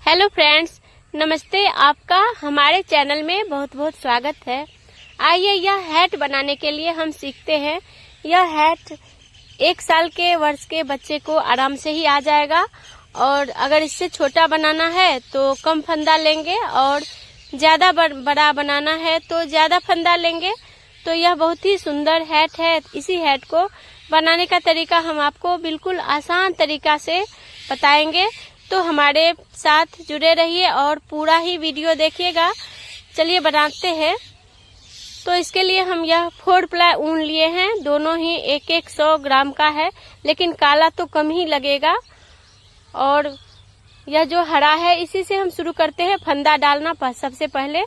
Hello friends, नमस्ते। आपका हमारे चैनल में बहुत बहुत स्वागत है। आइए यह हैट बनाने के लिए हम सीखते हैं। यह हैट 1 साल के वर्ष के बच्चे को आराम से ही आ जाएगा और अगर इससे छोटा बनाना है तो कम फंदा लेंगे और ज्यादा बड़ा बनाना है तो ज्यादा फंदा लेंगे। तो यह बहुत ही सुंदर हैट है। इसी हैट को बनाने का तरीका हम आपको बिल्कुल आसान तरीका से बताएंगे, तो हमारे साथ जुड़े रहिए और पूरा ही वीडियो देखिएगा। चलिए बनाते हैं। तो इसके लिए हम यह 4 प्लाई ऊन लिए हैं। दोनों ही 100 ग्राम का है, लेकिन काला तो कम ही लगेगा। और यह जो हरा है इसी से हम शुरू करते हैं फंदा डालना सबसे पहले।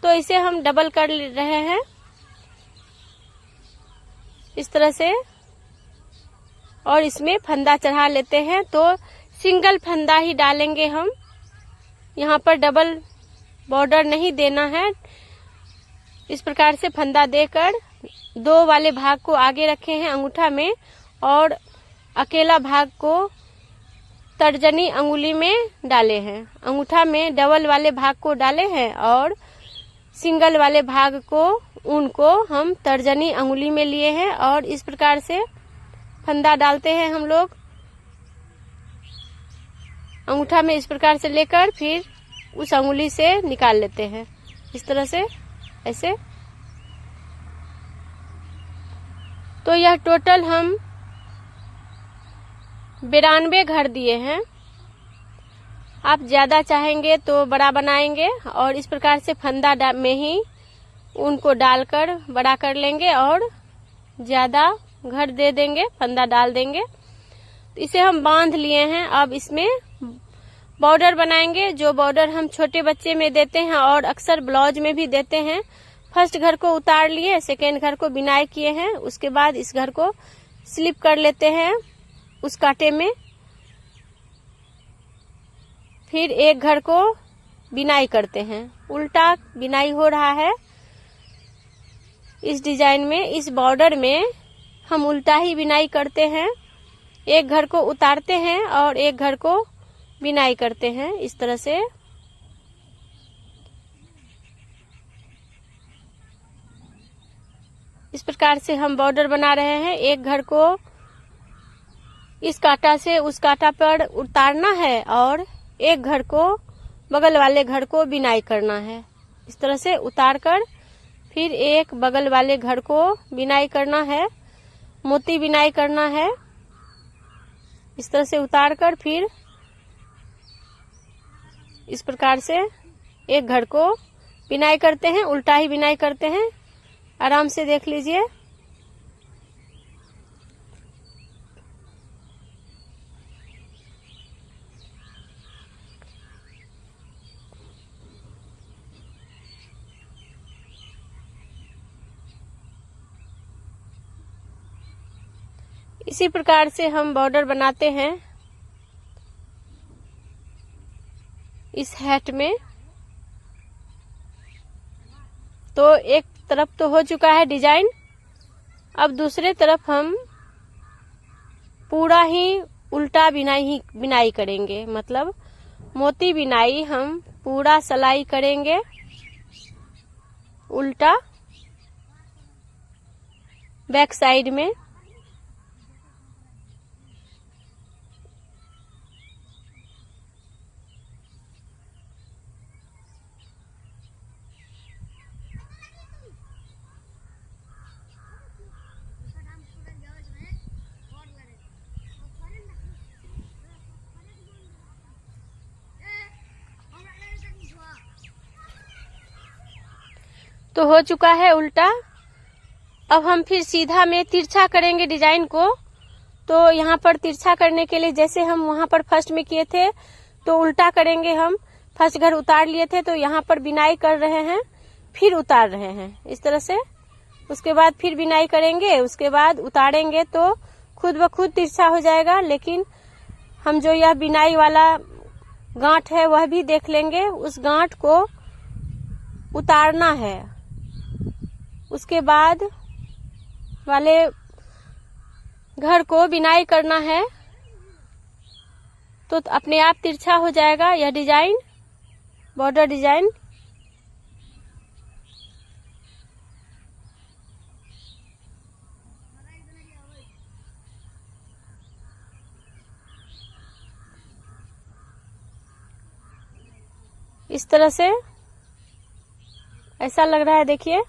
तो इसे हम डबल कर रहे हैं इस तरह से, और इसमें फंदा चढ़ा लेते हैं। तो सिंगल फंदा ही डालेंगे हम, यहाँ पर डबल बॉर्डर नहीं देना है। इस प्रकार से फंदा देकर 2 वाले भाग को आगे रखे हैं अंगूठा में और अकेला भाग को तर्जनी अंगुली में डाले हैं। अंगूठा में डबल वाले भाग को डाले हैं और सिंगल वाले भाग को ऊन को हम तर्जनी अंगुली में लिए हैं और इस प्रकार से फंदा डालते हैं हम लोग। अंगूठा में इस प्रकार से लेकर फिर उस अंगुली से निकाल लेते हैं इस तरह से, ऐसे। तो यह टोटल हम 92 घर दिए हैं। आप ज्यादा चाहेंगे तो बड़ा बनाएंगे और इस प्रकार से फंदा में ही उनको डालकर बड़ा कर लेंगे और ज्यादा घर दे देंगे, फंदा डाल देंगे। तो इसे हम बांध लिए हैं। अब इसमें बॉर्डर बनाएंगे, जो बॉर्डर हम छोटे बच्चे में देते हैं और अक्सर ब्लाउज में भी देते हैं। फर्स्ट घर को उतार लिए, सेकेंड घर को बिनाई किए हैं, उसके बाद इस घर को स्लिप कर लेते हैं उस कांटे में। फिर एक घर को बिनाई करते हैं। उल्टा बिनाई हो रहा है इस डिजाइन में। इस बॉर्डर में हम उल्टा ही बिनाई करते हैं। एक घर को उतारते हैं और एक घर को बिनाई करते हैं इस तरह से। इस प्रकार से हम बॉर्डर बना रहे हैं। एक घर को इस कांटा से उस कांटा पर उतारना है और एक घर को बगल वाले घर को बिनाई करना है इस तरह से उतार कर। फिर एक बगल वाले घर को बिनाई करना है, मोती बिनाई करना है इस तरह से उतार कर। फिर इस प्रकार से एक घर को बिनाई करते हैं, उल्टा ही बिनाई करते हैं। आराम से देख लीजिए। इसी प्रकार से हम बॉर्डर बनाते हैं इस हैट में। तो एक तरफ तो हो चुका है डिजाइन। अब दूसरे तरफ हम पूरा ही उल्टा बिनाई करेंगे, मतलब मोती बिनाई हम पूरा सिलाई करेंगे उल्टा बैक साइड में। तो हो चुका है उल्टा। अब हम फिर सीधा में तिरछा करेंगे डिजाइन को। तो यहाँ पर तिरछा करने के लिए जैसे हम वहां पर फर्स्ट में किए थे तो उल्टा करेंगे हम। फर्स्ट घर उतार लिए थे तो यहाँ पर बिनाई कर रहे हैं, फिर उतार रहे हैं इस तरह से। उसके बाद फिर बिनाई करेंगे, उसके बाद उतारेंगे तो खुद ब खुद तिरछा हो जाएगा। लेकिन हम जो यह बिनाई वाला गांठ है वह भी देख लेंगे। उस गांठ को उतारना है, उसके बाद वाले घर को बिनाई करना है। तो अपने आप तिरछा हो जाएगा यह डिजाइन, बॉर्डर डिजाइन। इस तरह से ऐसा लग रहा है, देखिए।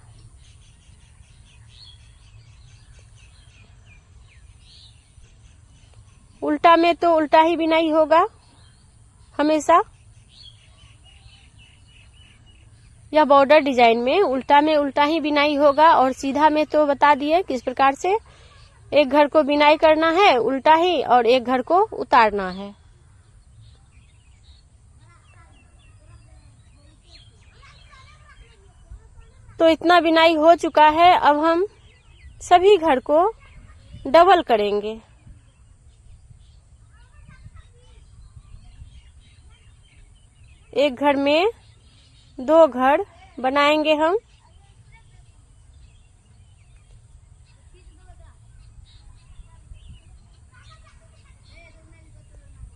उल्टा में तो उल्टा ही बिनाई होगा हमेशा। यह बॉर्डर डिजाइन में उल्टा ही बिनाई होगा, और सीधा में तो बता दिए किस प्रकार से एक घर को बिनाई करना है उल्टा ही, और एक घर को उतारना है। तो इतना बिनाई हो चुका है। अब हम सभी घर को डबल करेंगे। एक घर में 2 घर बनाएंगे हम।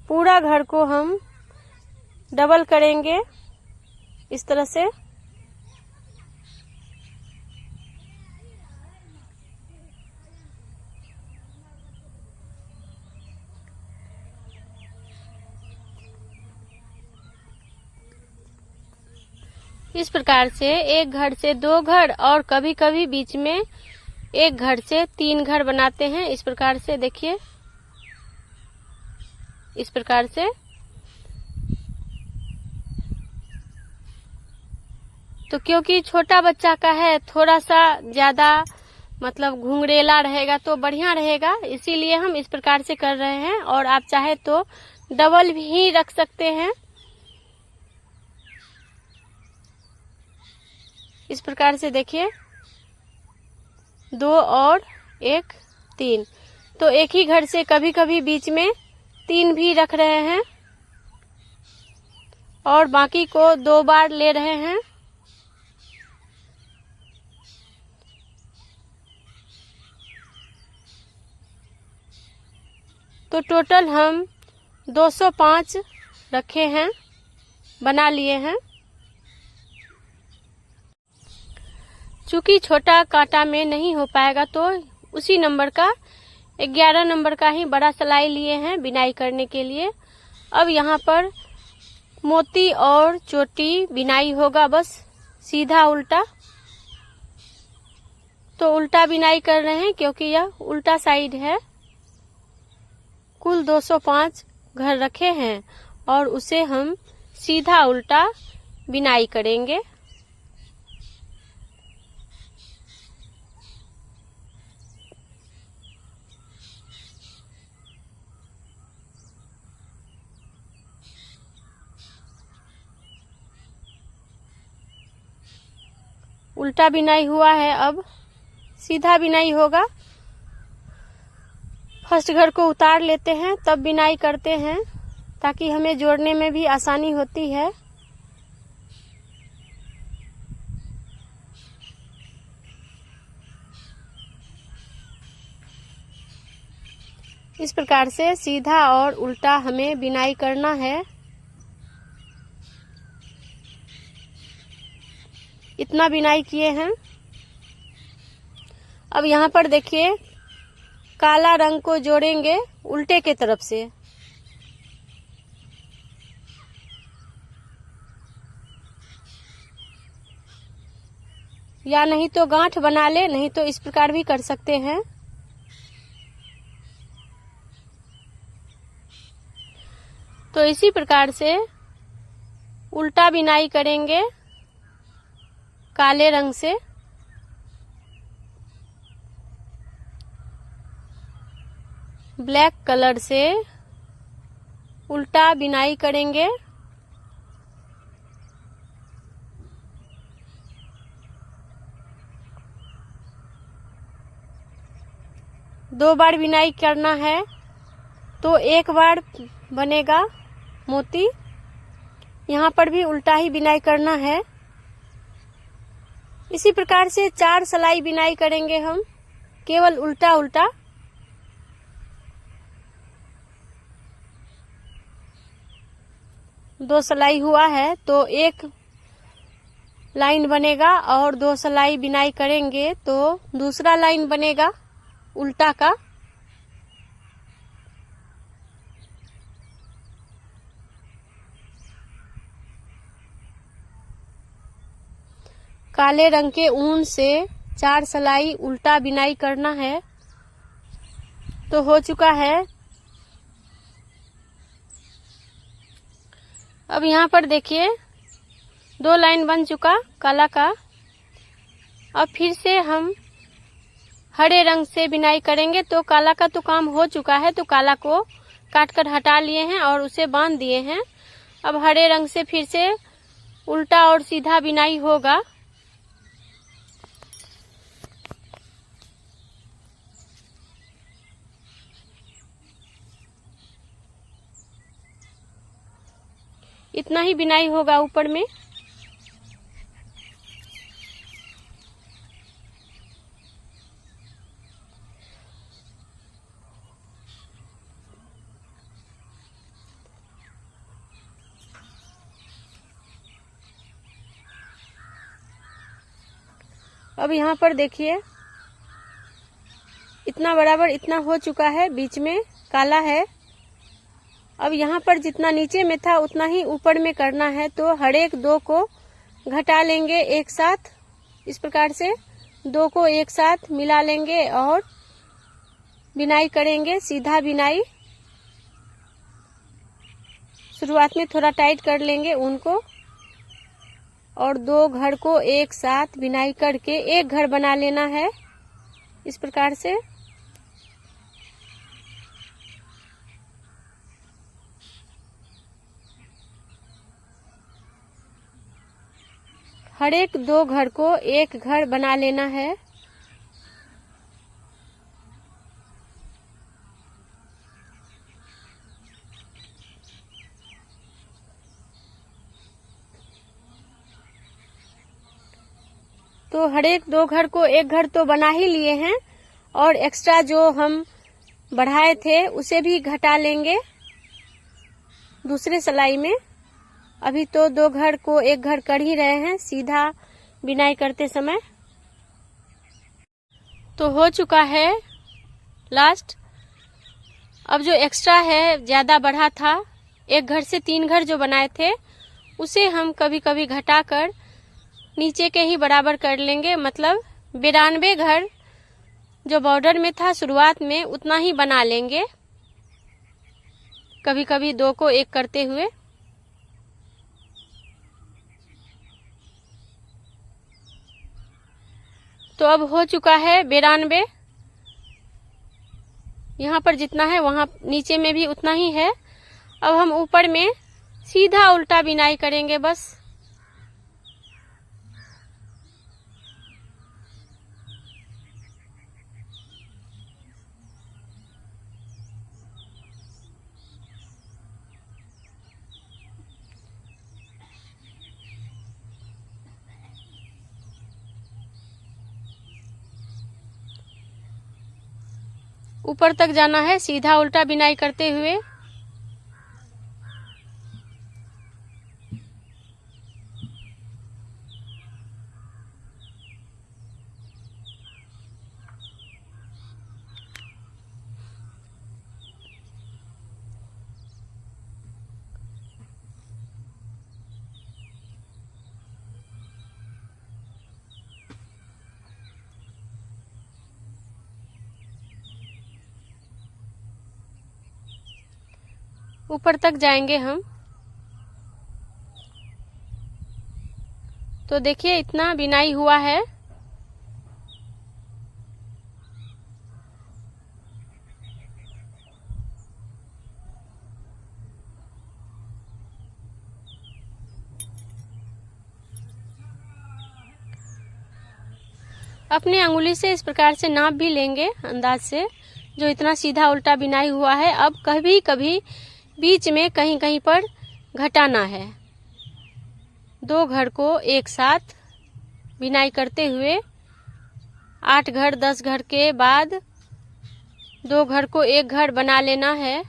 पूरा घर को हम डबल करेंगे इस तरह से। इस प्रकार से एक घर से 2 घर, और कभी कभी बीच में एक घर से 3 घर बनाते हैं। इस प्रकार से देखिए, इस प्रकार से। तो क्योंकि छोटा बच्चा का है, थोड़ा सा ज्यादा मतलब घुंघरेला रहेगा तो बढ़िया रहेगा, इसीलिए हम इस प्रकार से कर रहे हैं। और आप चाहे तो डबल भी रख सकते हैं। इस प्रकार से देखिए, 2 और 1 3। तो एक ही घर से कभी कभी बीच में 3 भी रख रहे हैं, और बाकी को 2 बार ले रहे हैं। तो टोटल हम 205 रखे हैं, बना लिए हैं। चूंकि छोटा कांटा में नहीं हो पाएगा, तो उसी नंबर का 11 नंबर का ही बड़ा सिलाई लिए हैं बिनाई करने के लिए। अब यहाँ पर मोती और चोटी बिनाई होगा, बस सीधा उल्टा। तो उल्टा बिनाई कर रहे हैं क्योंकि यह उल्टा साइड है। कुल 205 घर रखे हैं, और उसे हम सीधा उल्टा बिनाई करेंगे। उल्टा बिनाई हुआ है, अब सीधा बिनाई होगा। फर्स्ट घर को उतार लेते हैं, तब बिनाई करते हैं, ताकि हमें जोड़ने में भी आसानी होती है। इस प्रकार से सीधा और उल्टा हमें बिनाई करना है। इतना बिनाई किए हैं। अब यहाँ पर देखिए, काला रंग को जोड़ेंगे उल्टे के तरफ से। या नहीं तो गांठ बना ले, नहीं तो इस प्रकार भी कर सकते हैं। तो इसी प्रकार से उल्टा बिनाई करेंगे काले रंग से। ब्लैक कलर से उल्टा बिनाई करेंगे। दो बार बिनाई करना है, तो एक बार बनेगा मोती। यहाँ पर भी उल्टा ही बिनाई करना है। इसी प्रकार से 4 सिलाई बिनाई करेंगे हम, केवल उल्टा उल्टा। 2 सिलाई हुआ है तो 1 लाइन बनेगा और 2 सिलाई बिनाई करेंगे तो दूसरा लाइन बनेगा उल्टा का। काले रंग के ऊन से 4 सिलाई उल्टा बिनाई करना है। तो हो चुका है। अब यहाँ पर देखिए 2 लाइन बन चुका काला का। अब फिर से हम हरे रंग से बिनाई करेंगे। तो काला का तो काम हो चुका है, तो काला को काट कर हटा लिए हैं और उसे बांध दिए हैं। अब हरे रंग से फिर से उल्टा और सीधा बिनाई होगा। इतना ही बिनाई होगा ऊपर में। अब यहाँ पर देखिए इतना बराबर इतना हो चुका है, बीच में काला है। अब यहाँ पर जितना नीचे में था उतना ही ऊपर में करना है। तो हर एक 2 को घटा लेंगे एक साथ। इस प्रकार से 2 को एक साथ मिला लेंगे और बिनाई करेंगे, सीधा बिनाई। शुरुआत में थोड़ा टाइट कर लेंगे ऊन को और 2 घर को एक साथ बिनाई करके एक घर बना लेना है इस प्रकार से। हर एक 2 घर को एक घर बना लेना है। तो हर एक 2 घर को एक घर तो बना ही लिए हैं और एक्स्ट्रा जो हम बढ़ाए थे उसे भी घटा लेंगे दूसरे सिलाई में। अभी तो 2 घर को एक घर कर ही रहे हैं सीधा बिनाई करते समय। तो हो चुका है लास्ट। अब जो एक्स्ट्रा है, ज्यादा बढ़ा था, 1 घर से 3 घर जो बनाए थे उसे हम कभी कभी घटाकर नीचे के ही बराबर कर लेंगे। मतलब 92 घर जो बॉर्डर में था शुरुआत में उतना ही बना लेंगे, कभी कभी 2 को 1 करते हुए। तो अब हो चुका है 92। यहाँ पर जितना है वहां नीचे में भी उतना ही है। अब हम ऊपर में सीधा उल्टा बिनाई करेंगे बस। ऊपर तक जाना है सीधा उल्टा बिनाई करते हुए। ऊपर तक जाएंगे हम। तो देखिए इतना बिनाई हुआ है। अपने अंगुली से इस प्रकार से नाप भी लेंगे अंदाज से, जो इतना सीधा उल्टा बिनाई हुआ है। अब कभी कभी बीच में कहीं कहीं पर घटाना है। 2 घर को एक साथ बिनाई करते हुए 8 घर 10 घर के बाद 2 घर को एक घर बना लेना है।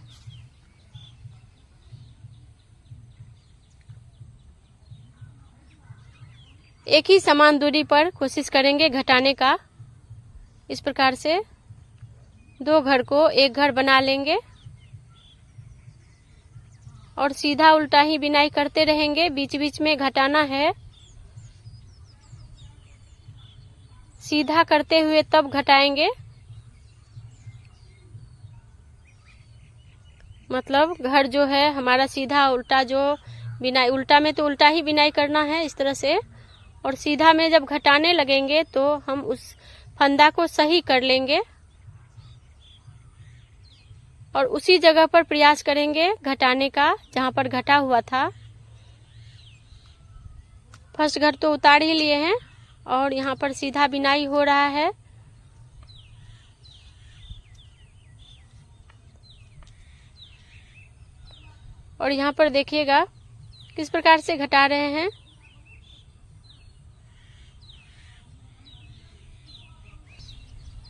एक ही समान दूरी पर कोशिश करेंगे घटाने का। इस प्रकार से 2 घर को एक घर बना लेंगे और सीधा उल्टा ही बिनाई करते रहेंगे। बीच बीच में घटाना है, सीधा करते हुए तब घटाएंगे। मतलब घर जो है हमारा सीधा उल्टा जो बिनाई, उल्टा में तो उल्टा ही बिनाई करना है इस तरह से, और सीधा में जब घटाने लगेंगे तो हम उस फंदा को सही कर लेंगे और उसी जगह पर प्रयास करेंगे घटाने का जहां पर घटा हुआ था। फर्स्ट घर तो उतार ही लिए हैं और यहाँ पर सीधा बिनाई हो रहा है। और यहाँ पर देखिएगा किस प्रकार से घटा रहे हैं।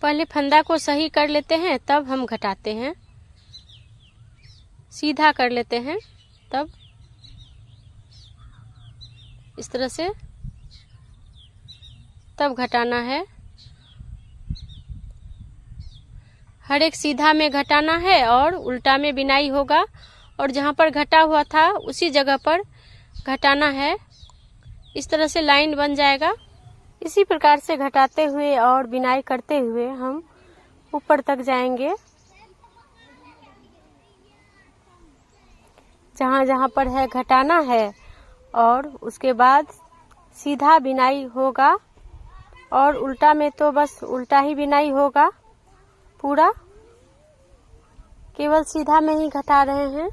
पहले फंदा को सही कर लेते हैं तब हम घटाते हैं, सीधा कर लेते हैं तब इस तरह से तब घटाना है। हर एक सीधा में घटाना है और उल्टा में बिनाई होगा और जहां पर घटा हुआ था उसी जगह पर घटाना है। इस तरह से लाइन बन जाएगा। इसी प्रकार से घटाते हुए और बिनाई करते हुए हम ऊपर तक जाएंगे। जहां जहां पर है घटाना है और उसके बाद सीधा बिनाई होगा और उल्टा में तो बस उल्टा ही बिनाई होगा पूरा, केवल सीधा में ही घटा रहे हैं।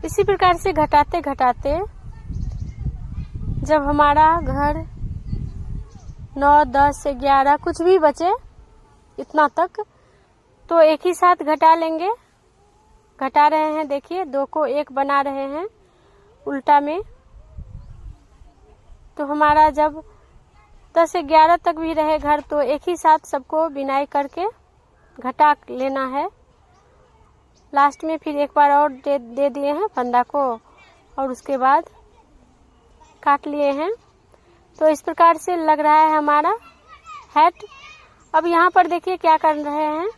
इसी प्रकार से घटाते घटाते जब हमारा घर 9, 10, 11 कुछ भी बचे इतना तक, तो एक ही साथ घटा लेंगे। घटा रहे हैं, देखिए 2 को 1 बना रहे हैं उल्टा में। तो हमारा जब 10 से 11 तक भी रहे घर तो एक ही साथ सबको बिनाई करके घटा लेना है। लास्ट में फिर एक बार और दे दिए हैं फंदा को और उसके बाद काट लिए हैं। तो इस प्रकार से लग रहा है हमारा हैट। अब यहाँ पर देखिए क्या कर रहे हैं,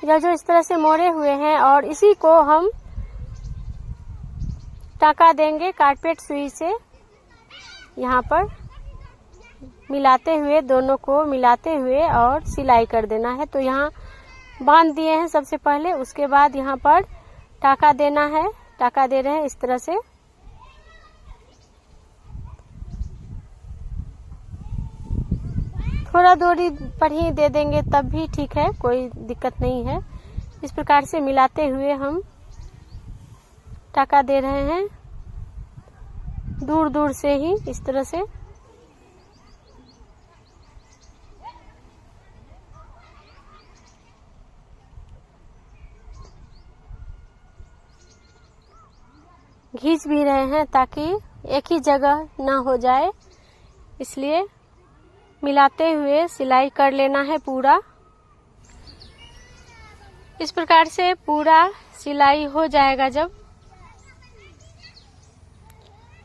यह जो इस तरह से मोड़े हुए हैं और इसी को हम टाका देंगे कारपेट सुई से। यहाँ पर मिलाते हुए, दोनों को मिलाते हुए और सिलाई कर देना है। तो यहाँ बांध दिए हैं सबसे पहले, उसके बाद यहाँ पर टाका देना है। टाका दे रहे हैं इस तरह से। थोड़ा दूरी पर ही दे देंगे तब भी ठीक है, कोई दिक्कत नहीं है। इस प्रकार से मिलाते हुए हम टाका दे रहे हैं दूर दूर से ही इस तरह से। खींच भी रहे हैं ताकि एक ही जगह ना हो जाए, इसलिए मिलाते हुए सिलाई कर लेना है पूरा। इस प्रकार से पूरा सिलाई हो जाएगा जब,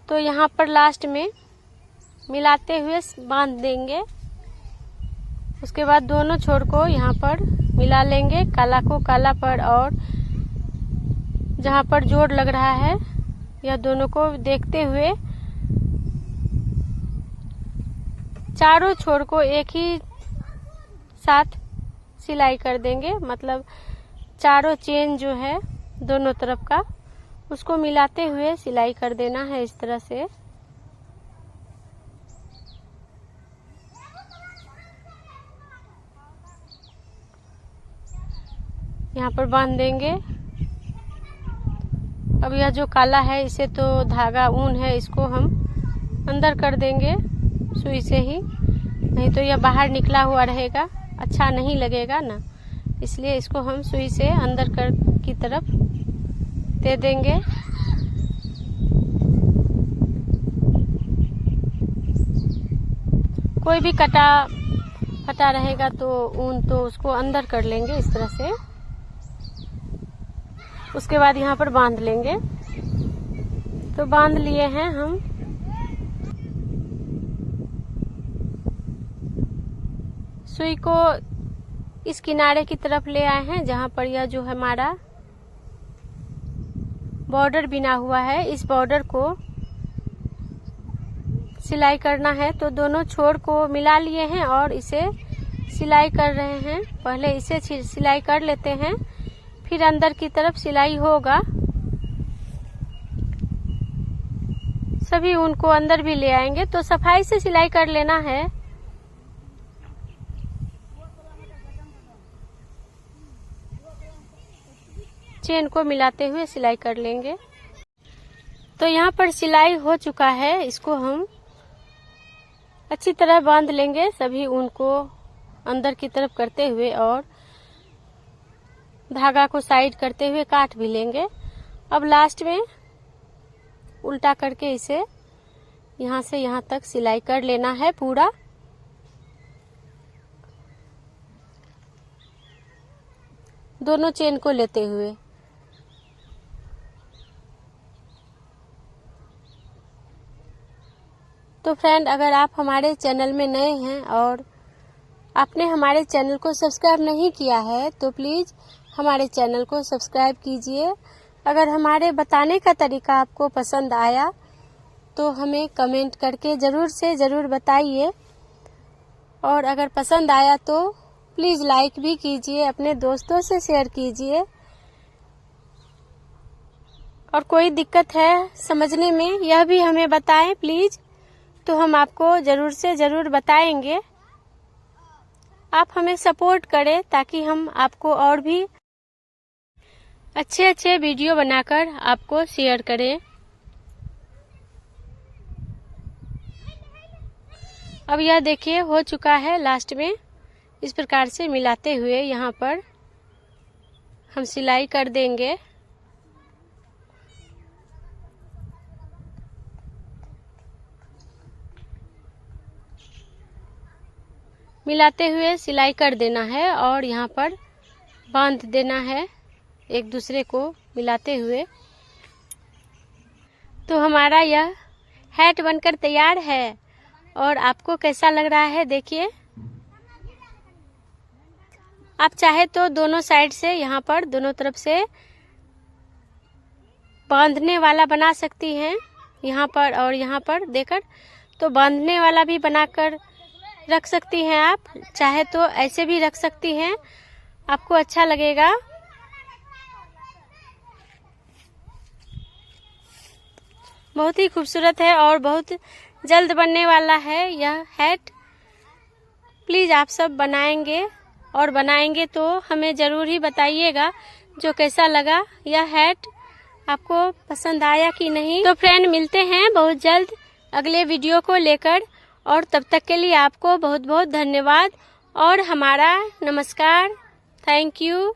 तो यहाँ पर लास्ट में मिलाते हुए बांध देंगे। उसके बाद दोनों छोर को यहाँ पर मिला लेंगे, काला को काला पर और जहाँ पर जोड़ लग रहा है यह दोनों को देखते हुए चारों छोर को एक ही साथ सिलाई कर देंगे। मतलब चारों चेन जो है दोनों तरफ का उसको मिलाते हुए सिलाई कर देना है इस तरह से। यहाँ पर बांध देंगे। अब यह जो काला है इसे तो धागा ऊन है, इसको हम अंदर कर देंगे सुई से ही, नहीं तो यह बाहर निकला हुआ रहेगा, अच्छा नहीं लगेगा ना। इसलिए इसको हम सुई से अंदर कर की तरफ दे देंगे। कोई भी कटा फटा रहेगा तो ऊन तो उसको अंदर कर लेंगे इस तरह से। उसके बाद यहाँ पर बांध लेंगे। तो बांध लिए हैं हम। सुई को इस किनारे की तरफ ले आए हैं जहाँ पर यह जो हमारा बॉर्डर बिना हुआ है, इस बॉर्डर को सिलाई करना है। तो दोनों छोर को मिला लिए हैं और इसे सिलाई कर रहे हैं। पहले इसे सिलाई कर लेते हैं, फिर अंदर की तरफ सिलाई होगा। सभी ऊन को अंदर भी ले आएंगे। तो सफाई से सिलाई कर लेना है। चेन को मिलाते हुए सिलाई कर लेंगे। तो यहाँ पर सिलाई हो चुका है। इसको हम अच्छी तरह बांध लेंगे, सभी ऊन को अंदर की तरफ करते हुए और धागा को साइड करते हुए काट भी लेंगे। अब लास्ट में उल्टा करके इसे यहाँ से यहाँ तक सिलाई कर लेना है पूरा। दोनों चेन को लेते हुए। तो फ्रेंड, अगर आप हमारे चैनल में नए हैं और आपने हमारे चैनल को सब्सक्राइब नहीं किया है तो प्लीज़ हमारे चैनल को सब्सक्राइब कीजिए। अगर हमारे बताने का तरीका आपको पसंद आया तो हमें कमेंट करके ज़रूर से ज़रूर बताइए। और अगर पसंद आया तो प्लीज़ लाइक भी कीजिए, अपने दोस्तों से शेयर कीजिए। और कोई दिक्कत है समझने में, यह भी हमें बताएं प्लीज़, तो हम आपको ज़रूर से ज़रूर बताएंगे। आप हमें सपोर्ट करें ताकि हम आपको और भी अच्छे अच्छे वीडियो बनाकर आपको शेयर करें। अब यह देखिए हो चुका है। लास्ट में इस प्रकार से मिलाते हुए यहाँ पर हम सिलाई कर देंगे। मिलाते हुए सिलाई कर देना है और यहाँ पर बांध देना है एक दूसरे को मिलाते हुए। तो हमारा यह हैट बनकर तैयार है। और आपको कैसा लग रहा है देखिए। आप चाहे तो दोनों साइड से यहाँ पर दोनों तरफ से बांधने वाला बना सकती हैं, यहाँ पर और यहाँ पर देकर। तो बांधने वाला भी बनाकर रख सकती हैं आप, चाहे तो ऐसे भी रख सकती हैं, आपको अच्छा लगेगा। बहुत ही खूबसूरत है और बहुत जल्द बनने वाला है यह हैट। प्लीज़ आप सब बनाएंगे तो हमें ज़रूर ही बताइएगा जो कैसा लगा यह हैट, आपको पसंद आया कि नहीं। तो फ्रेंड, मिलते हैं बहुत जल्द अगले वीडियो को लेकर। और तब तक के लिए आपको बहुत बहुत धन्यवाद और हमारा नमस्कार। Thank you.